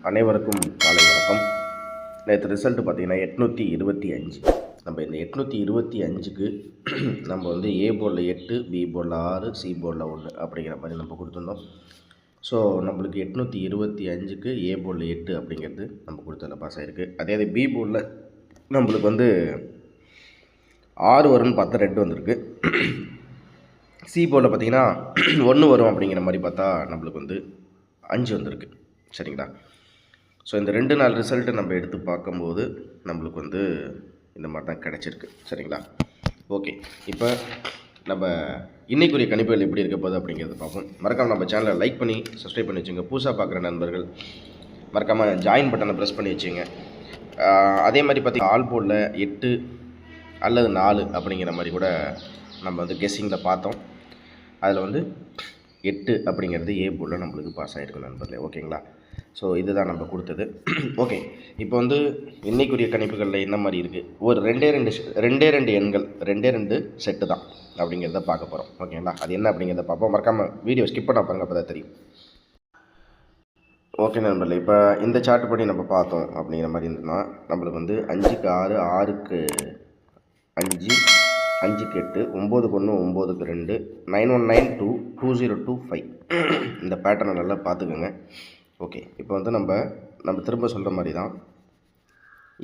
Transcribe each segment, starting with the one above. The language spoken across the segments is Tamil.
அனைவருக்கும் காலை வணக்கம். நேற்று ரிசல்ட்டு பார்த்திங்கன்னா 825. நம்ம இந்த 825க்கு நம்ம வந்து ஏ போர்டில் 8, பி போர்டில் 6, சி போர்டில் 1 அப்படிங்கிற மாதிரி நம்ம கொடுத்துருந்தோம். ஸோ நம்மளுக்கு 825க்கு ஏ போர்டில் 8 அப்படிங்கிறது நம்ம கொடுத்ததில் பாஸ் ஆகிருக்கு. அதே பி போர்டில் நம்மளுக்கு வந்து 6 வரும்னு பார்த்தா 2 வந்திருக்கு. சி போர்டில் பார்த்திங்கன்னா 1 வரும் அப்படிங்கிற மாதிரி பார்த்தா நம்மளுக்கு வந்து 5 வந்திருக்கு. சரிங்களா? ஸோ இந்த 2 நாள் ரிசல்ட்டு நம்ம எடுத்து பார்க்கும்போது நம்மளுக்கு வந்து இந்த மாதிரி தான் கிடச்சிருக்கு. சரிங்களா? ஓகே, இப்போ நம்ம இன்றைக்குரிய கணிப்புகள் எப்படி இருக்க போகுது அப்படிங்கிறத பார்ப்போம். மறக்காமல் நம்ம சேனலை லைக் பண்ணி சப்ஸ்கிரைப் பண்ணி வச்சுங்க. புதுசாக பார்க்குற நண்பர்கள் மறக்காமல் ஜாயின் பட்டனை ப்ரெஸ் பண்ணி வச்சுங்க. அதே மாதிரி பார்த்திங்கன்னா ஆல் போர்டில் 8 அல்லது 4 அப்படிங்கிற மாதிரி கூட நம்ம வந்து கெஸ்ஸிங்கில் பார்த்தோம். அதில் வந்து 8 அப்படிங்கிறது ஏ போர்டில் நம்மளுக்கு பாஸ் ஆகிருக்கு நண்பர்களே. ஓகேங்களா? ஸோ இதுதான் நம்ம கொடுத்தது. ஓகே, இப்போ வந்து இன்றைக்குரிய கணிப்புகளில் என்ன மாதிரி இருக்குது, ஒரு ரெண்டே எண்கள் 2 செட்டு தான் அப்படிங்கிறத பார்க்க போகிறோம். ஓகேங்களா? அது என்ன அப்படிங்கிறத பார்ப்போம். மறக்காமல் வீடியோ ஸ்கிப் பண்ண பாருங்கள், அப்போ தான் தெரியும். ஓகே நண்பர்களே, இப்போ இந்த சார்ட் படி நம்ம பார்த்தோம் அப்படிங்கிற மாதிரி இருந்ததுன்னா நம்மளுக்கு வந்து 5க்கு 6, 6க்கு 5, 5க்கு 8, 9க்கு 1, 9க்கு 2, 919 2, 2025 இந்த பேட்டர்னை நல்லா பார்த்துக்கோங்க. ஓகே, இப்போ வந்து நம்ம திரும்ப சொல்கிற மாதிரி தான்,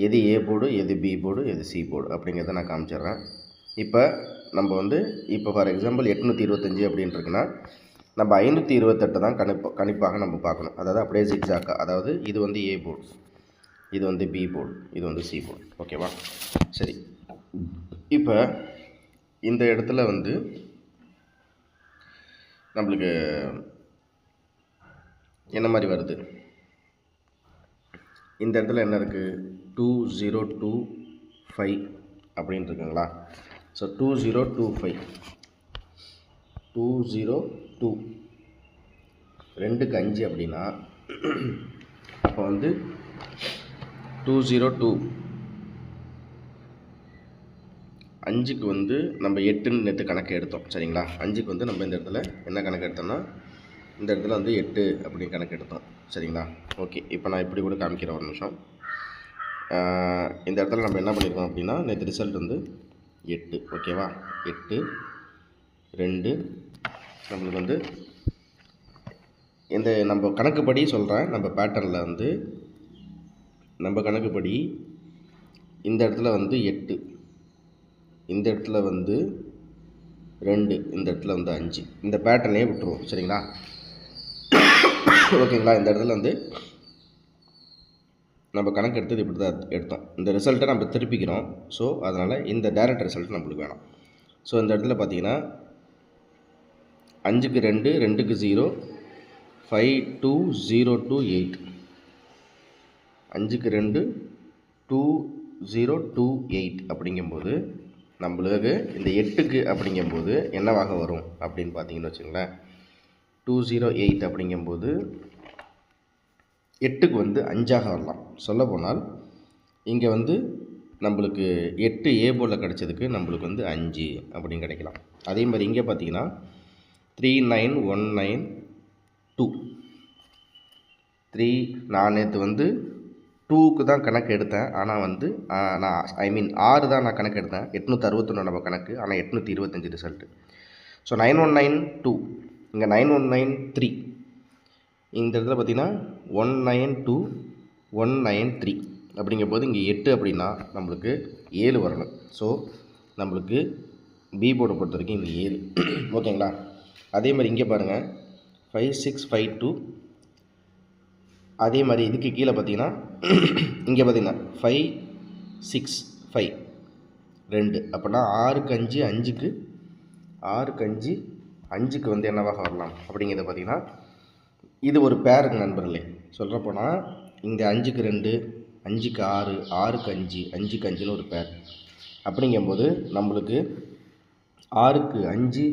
எது ஏ போர்டு, எது பி போர்டு, எது சி போர்டு அப்படிங்கிறத நான் காமிச்சிட்றேன். இப்போ நம்ம வந்து ஃபார் எக்ஸாம்பிள் 825 அப்படின்னு இருக்குன்னா நம்ம 528 தான் கணிப்பாக நம்ம பார்க்கணும். அதாவது அப்படியே ஜிக்ஜாக்கா, அதாவது இது வந்து ஏ போர்டு, இது வந்து பி போர்டு, இது வந்து சி போர்டு. ஓகேவா? சரி, இப்போ இந்த இடத்துல வந்து நம்மளுக்கு என்ன மாதிரி வருது, இந்த இடத்துல என்ன இருக்குது, 2025 அப்படின்னு இருக்குங்களா? ஸோ 2025, 202 2க்கு 5 அப்படின்னா அப்போ வந்து 202 5க்கு வந்து நம்ம 8ன்னு நேற்று கணக்கு எடுத்தோம். சரிங்களா? 5க்கு வந்து நம்ம இந்த இடத்துல என்ன கணக்கு எடுத்தோம்னா இந்த இடத்துல வந்து 8 அப்படின்னு கணக்கு எடுத்தோம். சரிங்களா? ஓகே, இப்போ நான் இப்படி கூட காமிக்கிறேன், ஒரு நிமிஷம். இந்த இடத்துல நம்ம என்ன பண்ணியிருக்கோம் அப்படின்னா நேற்று ரிசல்ட் வந்து 8. ஓகேவா? 8 2 நம்மளுக்கு வந்து இந்த நம்ம கணக்குப்படி சொல்கிறேன். நம்ம பேட்டர்னில் வந்து நம்ம கணக்குப்படி இந்த இடத்துல வந்து 8, இந்த இடத்துல வந்து 2, இந்த இடத்துல வந்து 5, இந்த பேட்டர்னே விட்டுருவோம். சரிங்களா? ஓகேங்களா? இந்த இடத்துல வந்து நம்ம கணக்கு எடுத்தது இப்படி தான் எடுத்தோம். இந்த ரிசல்ட்டை நம்ம திருப்பிக்கிறோம். ஸோ அதனால் இந்த டைரக்ட் ரிசல்ட் நம்மளுக்கு வேணும். ஸோ இந்த இடத்துல பார்த்தீங்கன்னா 5க்கு 2, 2க்கு 0, 52028, 5க்கு 2, 2028 அப்படிங்கும்போது நம்மளுக்கு இந்த 8க்கு அப்படிங்கும்போது என்னவாக வரும் அப்படின்னு பார்த்தீங்கன்னு வச்சுங்களேன், 208 அப்படிங்கும்போது 8க்கு வந்து 5ஆக வரலாம். சொல்லப்போனால் இங்கே வந்து நம்மளுக்கு 8 ஏ போர்டில் கிடச்சதுக்கு நம்மளுக்கு வந்து 5 அப்படின்னு கிடைக்கலாம். அதே மாதிரி இங்கே பார்த்தீங்கன்னா 39192 நான் நேற்று வந்து 2க்கு தான் கணக்கு எடுத்தேன். ஆனால் வந்து நான் 6 தான் நான் கணக்கு எடுத்தேன். 861 நம்ம கணக்கு, ஆனால் 825 ரிசல்ட்டு. ஸோ 9192, இங்கே 9193, இந்த இடத்துல பார்த்திங்கன்னா 192193 அப்படிங்கும்போது இங்கே 8 அப்படின்னா நம்மளுக்கு 7 வரணும். ஸோ நம்மளுக்கு பி போர்டை பொறுத்த வரைக்கும் இங்கே 7. ஓகேங்களா? அதே மாதிரி இங்கே பாருங்கள் 5652, அதே மாதிரி இதுக்கு கீழே பார்த்தீங்கன்னா இங்கே பார்த்தீங்கன்னா 565 2 அப்படின்னா 6க்கு 5, 5க்கு 5க்கு வந்து என்னவாக வரலாம் அப்படிங்கிறத பார்த்தீங்கன்னா இது ஒரு பேருங்க நண்பர்களே. சொல்கிறப்போனால் இங்கே 5க்கு 2, 5க்கு 6, 6க்கு 5, 5க்கு 5ன்னு ஒரு பேர். அப்படிங்கும்போது நம்மளுக்கு 6க்கு 5,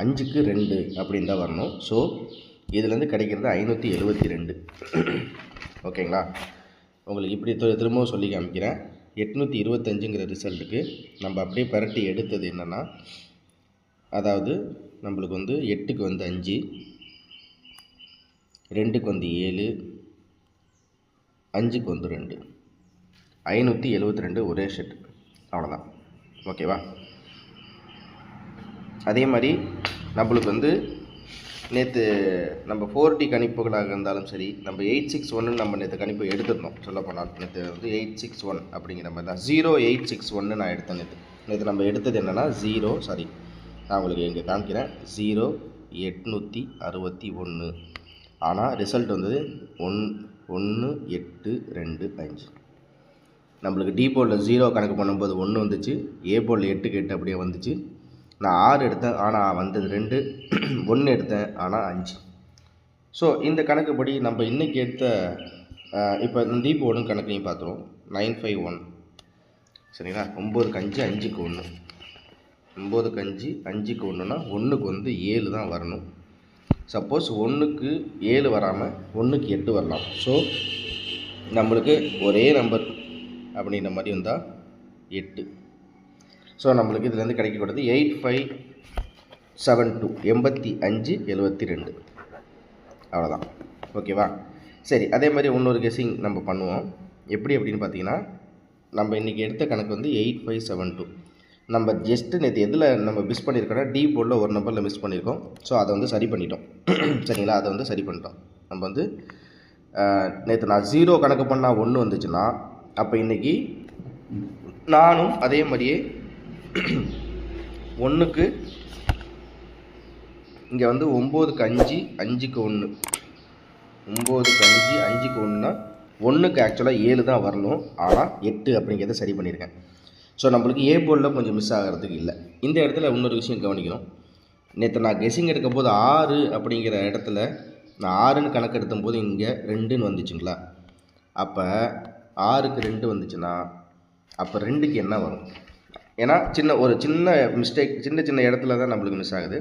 5க்கு 2 அப்படின்னு தான் வரணும். ஸோ இதுலேருந்து கிடைக்கிறது 572. ஓகேங்களா? உங்களுக்கு இப்படி திரும்பவும் சொல்லி காமிக்கிறேன். 825ங்கிற ரிசல்ட்டுக்கு நம்ம அப்படியே பரட்டி எடுத்தது என்னென்னா, அதாவது நம்மளுக்கு வந்து 8க்கு வந்து 5, 2க்கு வந்து 7, 5க்கு வந்து 2, 572 ஒரே செட்டு. அவ்வளோதான். ஓகேவா? அதே மாதிரி நம்மளுக்கு வந்து நேற்று நம்ம 4T கணிப்புகளாக இருந்தாலும் சரி, நம்ம 861 நம்ம நேற்று கணிப்பு எடுத்துருந்தோம். சொல்லப்போனால் நேற்று வந்து 861 அப்படிங்கிற மாதிரி தான் 0861 நான் எடுத்தேன். நேற்று நம்ம எடுத்தது என்னென்னா நான் உங்களுக்கு இங்கே காமிக்கிறேன் 0861. ஆனால் ரிசல்ட் வந்தது 11825. நம்மளுக்கு டி போர்டில் 0 கணக்கு பண்ணும்போது 1 வந்துச்சு, ஏ போர்டில் 8க்கு 8 அப்படியே வந்துச்சு. நான் 6 எடுத்தேன், ஆனால் வந்தது 2, 1 எடுத்தேன், ஆனால் 5. ஸோ இந்த கணக்குப்படி நம்ம இன்றைக்கி எடுத்த இப்போ இந்த டி போர்டும் கணக்கையும் பார்த்துருவோம். 951 சரிங்களா? 9க்கு 5 5க்கு 1, 9க்கு 5 5க்கு 1னா 1க்கு வந்து 7 தான் வரணும். சப்போஸ் 1க்கு 7 வராமல் 1க்கு 8 வரலாம். ஸோ நம்மளுக்கு ஒரே நம்பர் அப்படின்ற மாதிரி வந்தால் 8. ஸோ நம்மளுக்கு இதுலேருந்து கிடைக்கக்கூடாது 8572 8572. அவ்வளோதான். ஓகேவா? சரி, அதே மாதிரி இன்னொரு கெஸ்ஸிங் நம்ம பண்ணுவோம். எப்படி அப்படின்னு பார்த்தீங்கன்னா, நம்ம இன்றைக்கி எடுத்த கணக்கு வந்து 8572. நம்ம ஜஸ்ட்டு நேற்று எதில் நம்ம மிஸ் பண்ணியிருக்கோன்னா டி போர்டில் ஒரு நம்பரில் மிஸ் பண்ணியிருக்கோம். ஸோ அதை வந்து சரி பண்ணிட்டோம். சரிங்களா? அதை வந்து சரி பண்ணிட்டோம். நம்ம வந்து நேற்று நான் 0 கணக்கு பண்ணால் 1 வந்துச்சுன்னா, அப்போ இன்றைக்கி நானும் அதே மாதிரியே 1க்கு இங்கே வந்து 9க்கு 5 5க்கு 1, 9க்கு 5 5க்கு 1னா 1க்கு ஆக்சுவலாக 7 தான் வரணும், ஆனால் 8 அப்படிங்கிறத சரி பண்ணியிருக்கேன். ஸோ நம்மளுக்கு ஏ போர்டில் கொஞ்சம் மிஸ் ஆகிறதுக்கு இல்லை. இந்த இடத்துல இன்னொரு விஷயம் கவனிக்கணும். நேற்று நான் கெஸ்ஸிங் எடுக்கும் போது 6 அப்படிங்கிற இடத்துல நான் 6ன்னு கணக்கு எடுத்தும் போது இங்கே 2ன்னு வந்துச்சுங்களா? அப்போ 6க்கு 2 வந்துச்சுன்னா அப்போ 2க்கு என்ன வரும்? ஏன்னா ஒரு சின்ன மிஸ்டேக் சின்ன இடத்துல தான் நம்மளுக்கு மிஸ் ஆகுது.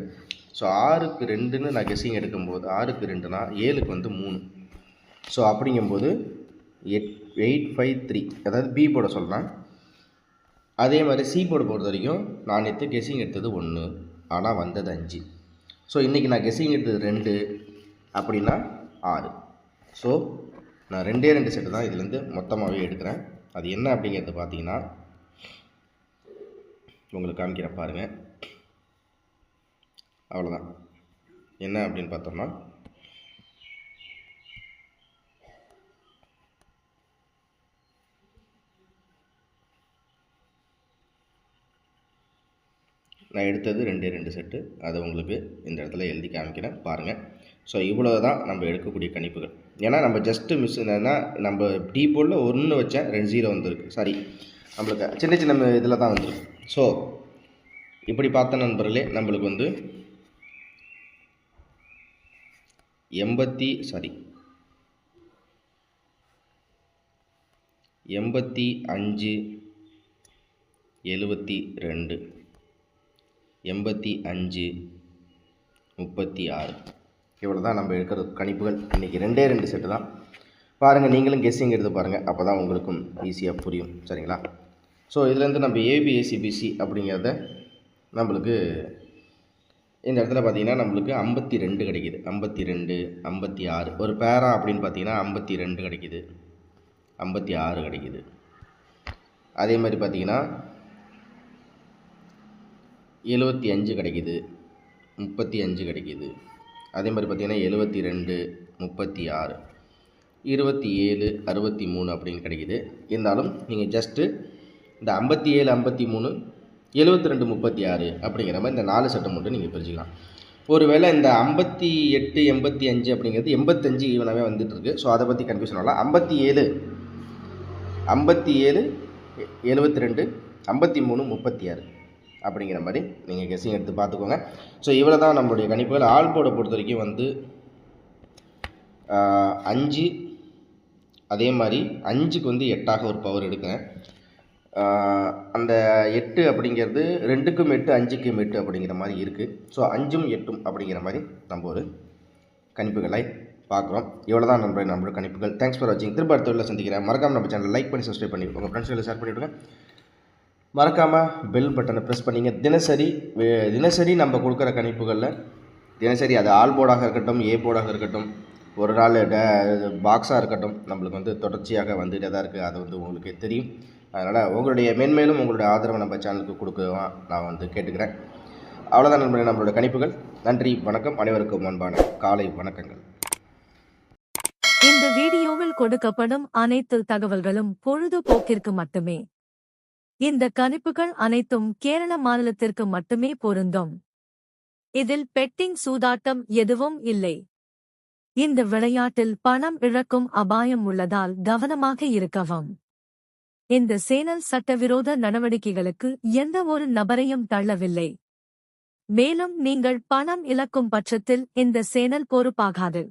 ஸோ 6க்கு 2ன்னு நான் கெஸ்ஸிங் எடுக்கும்போது 6க்கு 2னா 7க்கு வந்து 3. ஸோ அப்படிங்கும்போது 853, அதாவது பி போர்டை சொல்கிறேன். அதே மாதிரி சி போர்டு பொறுத்த வரைக்கும் நான் நேற்று கெஸ்ஸிங் எடுத்தது 1, ஆனால் வந்தது 5. ஸோ இன்றைக்கி நான் கெஸ்ஸிங் எடுத்தது 2 அப்படின்னா 6. ஸோ நான் 2 செட்டு தான் இதுலேருந்து மொத்தமாகவே எடுக்கிறேன். அது என்ன அப்படிங்கிறது பார்த்தீங்கன்னா உங்களுக்கு காமிக்கிறேன் பாருங்கள். அவ்வளோதான். என்ன அப்படின்னு பார்த்தோம்னா, நான் எடுத்தது 2 செட்டு. அதை உங்களுக்கு இந்த இடத்துல எழுதி காமிக்கிறேன் பாருங்கள். ஸோ இவ்வளோ தான் நம்ம எடுக்கக்கூடிய கணிப்புகள். ஏன்னா நம்ம ஜஸ்ட்டு மிஸ் என்னென்னா, நம்ம டி போர்டில் 1 வச்சேன், 0 வந்துருக்கு. சாரி, நம்மளுக்கு சின்ன இதில் தான் வந்துருக்கு. ஸோ இப்படி பார்த்த நண்பர்களே, நம்மளுக்கு வந்து 85 72 85 36 இவ்வளோ தான் நம்ம எடுக்கிற கணிப்புகள். இன்றைக்கி 2 செட்டு தான். பாருங்கள், நீங்களும் கெஸ்ஸிங் எடுத்து பாருங்கள். அப்போ தான் உங்களுக்கும் ஈஸியாக புரியும். சரிங்களா? ஸோ இதுலேருந்து நம்ம ஏபிஎஸ்சிபிசி அப்படிங்கிறத நம்மளுக்கு இந்த இடத்துல பார்த்திங்கன்னா நம்மளுக்கு 52 கிடைக்கிது. 52 56 ஒரு பேரா அப்படின்னு பார்த்திங்கன்னா 52 கிடைக்கிது, 56 கிடைக்கிது. அதே மாதிரி பார்த்திங்கன்னா 75 கிடைக்கிது, 35 கிடைக்கிது. அதே மாதிரி பார்த்திங்கன்னா 72 36 27 63 அப்படின்னு கிடைக்கிது. இருந்தாலும் நீங்கள் ஜஸ்ட்டு இந்த 57 53 72 36 அப்படிங்கிற மாதிரி இந்த 4 செட்டை மட்டும் நீங்கள் பிரிச்சுக்கலாம். ஒருவேளை இந்த 58 85 அப்படிங்கிறது 85 ஈவனாகவே வந்துட்டுருக்கு. ஸோ அதை பற்றி கன்ஃபியூஷன் ஆகலாம். 57 72 53 36 அப்படிங்கிற மாதிரி நீங்கள் கெஸ்ஸிங் எடுத்து பார்த்துக்கோங்க. ஸோ இவ்வளோ தான் நம்மளுடைய கணிப்புகள். ஆல் போர்டை பொறுத்த வரைக்கும் வந்து 5, அதே மாதிரி 5க்கு வந்து 8ஆக ஒரு பவர் எடுக்கிறேன். அந்த 8 அப்படிங்கிறது 2க்கும் 8 5க்கும் 8 அப்படிங்கிற மாதிரி இருக்குது. ஸோ 5ம் 8ம் அப்படிங்கிற மாதிரி நம்ம ஒரு கணிப்புகளை பார்க்குறோம். இவ்வளோ தான் நம்மளோட கணிப்புகள். தேங்க்ஸ் ஃபார் வாட்சிங். திரும்ப அடுத்த வீடியோவில் சந்திக்கிறேன். மறக்காமல் நம்ம சேனலை லைக் பண்ணி சப்ஸ்கிரைப் பண்ணி உங்கள் ஃப்ரெண்ட்ஸ்களை ஷேர் பண்ணிவிடுங்க. மறக்காமல் பெல் பட்டனை ப்ரெஸ் பண்ணிங்க. தினசரி நம்ம கொடுக்குற கணிப்புகளில் தினசரி அது ஆல் போர்டாக இருக்கட்டும், ஏ போர்டாக இருக்கட்டும், ஒரு நாள் பாக்ஸாக இருக்கட்டும் நம்மளுக்கு வந்து தொடர்ச்சியாக வந்துகிட்டே தான் இருக்குது. அது வந்து உங்களுக்கே தெரியும். அதனால் உங்களுடைய மென்மேலும் உங்களுடைய ஆதரவை நம்ம சேனலுக்கு கொடுக்க நான் வந்து கேட்டுக்கிறேன். அவ்வளோதான் நண்பர்களே நம்மளோட கணிப்புகள். நன்றி, வணக்கம். அனைவருக்கும் அன்பான காலை வணக்கங்கள். இந்த வீடியோவில் கொடுக்கப்படும் அனைத்து தகவல்களும் பொழுதுபோக்கிற்கு மட்டுமே. இந்த கணிப்புகள் அனைத்தும் கேரள மாநிலத்திற்கு மட்டுமே பொருந்தும். இதில் பெட்டிங் சூதாட்டம் எதுவும் இல்லை. இந்த விளையாட்டில் பணம் இழக்கும் அபாயம் உள்ளதால் கவனமாக இருக்கவும். இந்த சேனல் சட்டவிரோத நடவடிக்கைகளுக்கு எந்த ஒரு நபரையும் தள்ளவில்லை. மேலும் நீங்கள் பணம் இழக்கும் பட்சத்தில் இந்த சேனல் பொறுப்பாகாது.